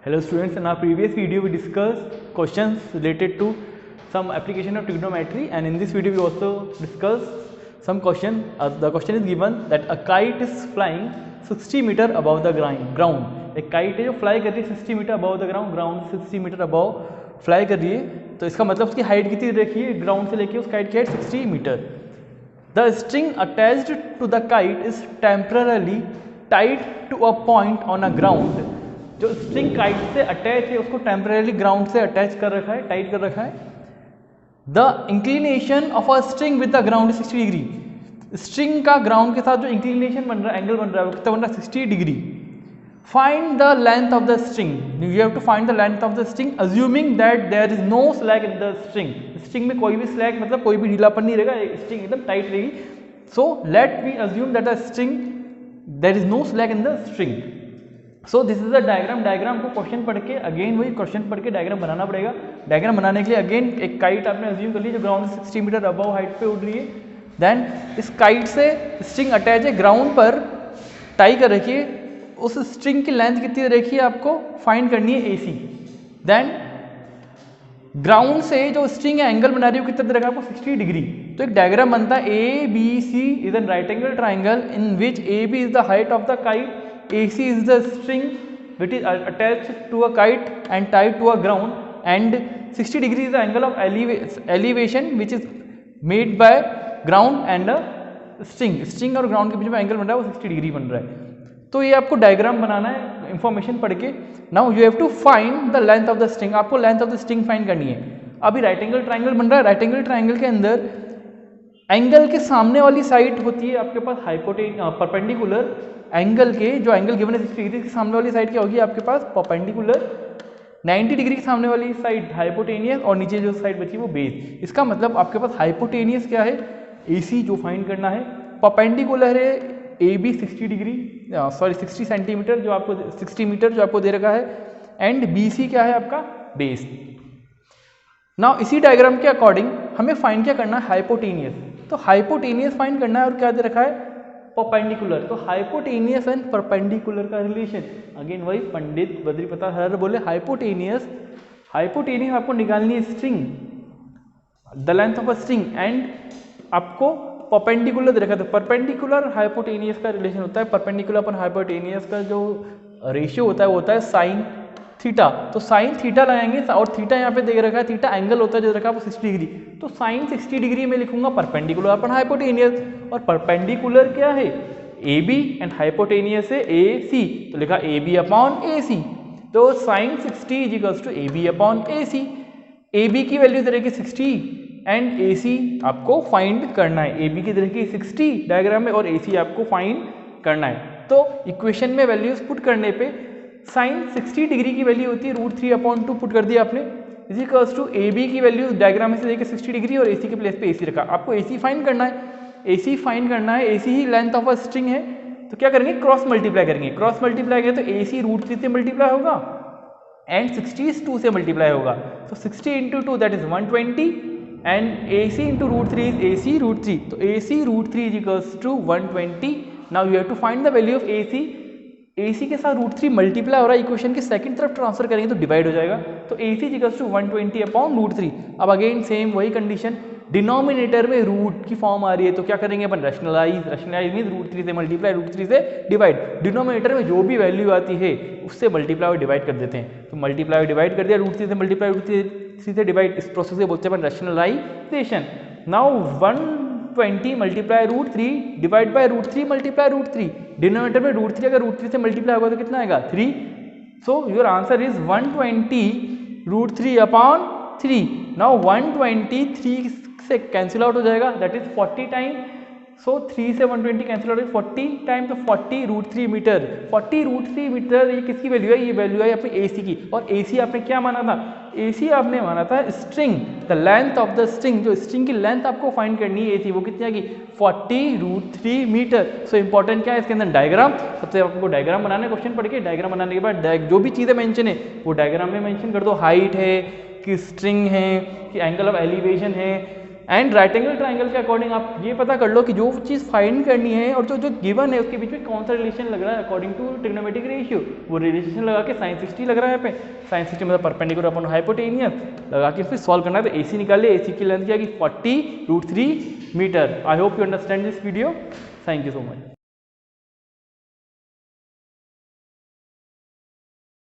Hello students, in our previous video we discussed questions related to some application of trigonometry, and in this video we also discuss some question. The question is given that a kite is flying 60 meter above the ground. एक kite है जो fly कर रही है 60 meter above the ground 60 meter above fly कर रही है, तो इसका मतलब उसकी हाइट कितनी रखी है ग्राउंड से लेके उस काइट की height 60 metre. The string attached to the kite is temporarily tied to a point on a ground. जो स्ट्रिंग काइट से अटैच है उसको टेम्परेली ग्राउंड से अटैच कर रखा है, टाइट कर रखा है. The inclination of a string with the ground 60 degree. String का ग्राउंड के साथ जो इंक्लिनेशन बन रहा है, एंगल बन रहा है, वो कितना बन रहा है 60 degree. Find the length of the string. You have to find the length of the string assuming that there is no slack in the string. String में कोई भी स्लैक मतलब कोई भी ढीलापन नहीं रहेगा, स्ट्रिंग एकदम टाइट रहेगी. So let we assume that the string there is no slack in the string. So this is the diagram. Diagram को क्वेश्चन पढ़ के अगेन वही क्वेश्चन पढ़ के डायग्राम बनाना पड़ेगा. डायग्राम बनाने के लिए अगेन एक काइट आपने अज्यूम कर ली जो ग्राउंड से 60 मीटर अबव हाइट पे उड़ रही है. देन इस काइट से स्ट्रिंग अटैच है, ग्राउंड पर टाई कर रखिए. उस स्ट्रिंग की लेंथ कितनी रखी है आपको फाइंड करनी है AC. देन ग्राउंड से जो स्ट्रिंग है एंगल बना रही है कितना दे रखा है आपको 60 डिग्री. तो एक डायग्राम बनता है ABC is an right angle triangle in which AB is the height of the kite, AC is the string which is attached to a kite and tied to a ground, and 60 degree is the angle of elevation which is made by ground and a string. string और ground के बीच में angle बन रहा है वो 60 degree बन रहा है. तो ये आपको डायग्राम बनाना है इंफॉर्मेशन पढ़ के. Now you have to find the length of the string. आपको length of the string find करनी है. अभी राइट एंगल ट्राइंगल बन रहा है. राइट एंगल ट्राइंगल के अंदर एंगल के सामने वाली साइड होती है आपके पास परपेंडिकुलर. एंगल के जो एंगल गिवन है 60 डिग्री के सामने वाली साइड क्या होगी आपके पास परपेंडिकुलर. 90 डिग्री के सामने वाली साइड हाइपोटेनियस और नीचे जो साइड बची वो बेस. इसका मतलब आपके पास हाइपोटेनियस क्या है AC जो फाइंड करना है. परपेंडिकुलर है AB 60 डिग्री 60 सेंटीमीटर जो आपको 60 मीटर जो आपको दे रखा है. एंड BC क्या है आपका बेस. नाउ इसी डायग्राम के अकॉर्डिंग हमें फाइंड क्या करना है हाइपोटेनियस. तो हाइपोटेनियस फाइंड करना है और क्या दे रखा है परपेंडिकुलर. तो हाइपोटेनियस एंड परपेंडिकुलर का रिलेशन अगेन वही पंडित बद्री प्रसाद हर बोले हाइपोटेनियस आपको निकालनी है string the length of a string and आपको परपेंडिकुलर दे रखा था. परपेंडिकुलर हाइपोटेनियस का रिलेशन होता है. परपेंडिकुलर अपन हाइपोटेनियस का जो रेशियो होता है वो होता है साइन थीटा. तो साइन थीटा लगाएंगे और थीटा यहाँ पे दे रखा है, थीटा एंगल होता है जो रखा है वो 60 डिग्री. तो साइन 60 डिग्री में लिखूंगा परपेंडिकुलर अपन हाइपोटेनियस. और परपेंडिकुलर क्या है AB एंड हाइपोटेनियस है AC. तो लिखा AB अपॉन AC. तो sine 60 is equals to AB upon AC. AB की वैल्यू दे रखी 60 एंड AC आपको फाइंड करना है. AB की दे रखी 60 डायग्राम में और AC आपको फाइंड करना है. तो इक्वेशन में वैल्यूज पुट करने पे साइन 60 डिग्री की वैल्यू होती है √3/2 पुट कर दिया आपने इज इक्वल्स टू AB की वैल्यू डायग्राम में से लेके 60 डिग्री और AC के प्लेस पे AC रखा. आपको AC फाइंड करना है. AC फाइंड करना है. AC he length of a string है. तो क्या करेंगे क्रॉस मल्टीप्लाई करेंगे. क्रॉस मल्टीप्लाई करें तो AC √3 से मल्टीप्लाई होगा एंड 60 2 से मल्टीप्लाई होगा. तो 60 × 2 that is 120 and AC × √3 is AC √3. तो AC √3 is equals to 120. Now you have to find the value of AC के साथ √3 मल्टीप्लाई हो रहा है. इक्वेशन की सेकंड तरफ ट्रांसफर करेंगे तो डिवाइड हो जाएगा. तो AC इक्वल्स टू 120 अपॉन √3. अब अगेन सेम वही कंडीशन डिनोमिनेटर में रूट की फॉर्म आ रही है तो क्या करेंगे अपन रैशनलाइज मीन √3 से मल्टीप्लाई √3 से डिवाइड. डिनोमिनेटर में जो भी वैल्यू आती है उससे मल्टीप्लाई और डिवाइड कर देते हैं. तो मल्टीप्लाई और डिवाइड कर दिया √3 से मल्टीप्लाई √3 से डिवाइड. इस प्रोसेस से बोलते हैं अपन rationalisation. Now 120 multiply √3 divide by √3 multiply √3. Denominator में √3 अगर √3 से मल्टीप्लाई होगा तो कितना आएगा 3. So your answer is 120 √3 upon 3. Now 120 3 से कैंसिल आउट हो जाएगा दैट इज 40 टाइम. सो 3 से 120 कैंसिल आउट 40 टाइम. तो 40 √3 मीटर. 40 √3 मीटर ये किसकी वैल्यू है ये वैल्यू है अपने AC की. और AC आपने क्या माना था AC आपने माना था string the length of the string. जो स्ट्रिंग की लेंथ आपको फाइंड करनी है AC वो कितनी आएगी 40 √3 मीटर. सो इंपॉर्टेंट क्या है इसके अंदर डायग्राम. सबसे आपको डायग्राम बनाना है. क्वेश्चन पढ़ के डायग्राम बनाने के बाद जो भी चीज़ें मेंशन है वो डायग्राम में मेंशन कर दो. हाइट है कि स्ट्रिंग है कि एंगल ऑफ एलिवेशन है एंड राइट एंगल ट्राइंगल के अकॉर्डिंग आप ये पता कर लो कि जो चीज़ फाइंड करनी है और जो जो गिवन है उसके बीच में कौन सा रिलेशन लग रहा है अकॉर्डिंग टू ट्रिग्नोमेट्रिक रेशियो, वो रिलेशन लगा के sin 60 लग रहा है यहाँ पे, sin 60 मतलब परपेंडिकुलर अपॉन हाइपोटेनियस लगा के फिर सॉल्व करना है। तो AC निकाल ले, AC की लेंथ क्या कि 40√3 metre. I hope you understand this video, thank you so much.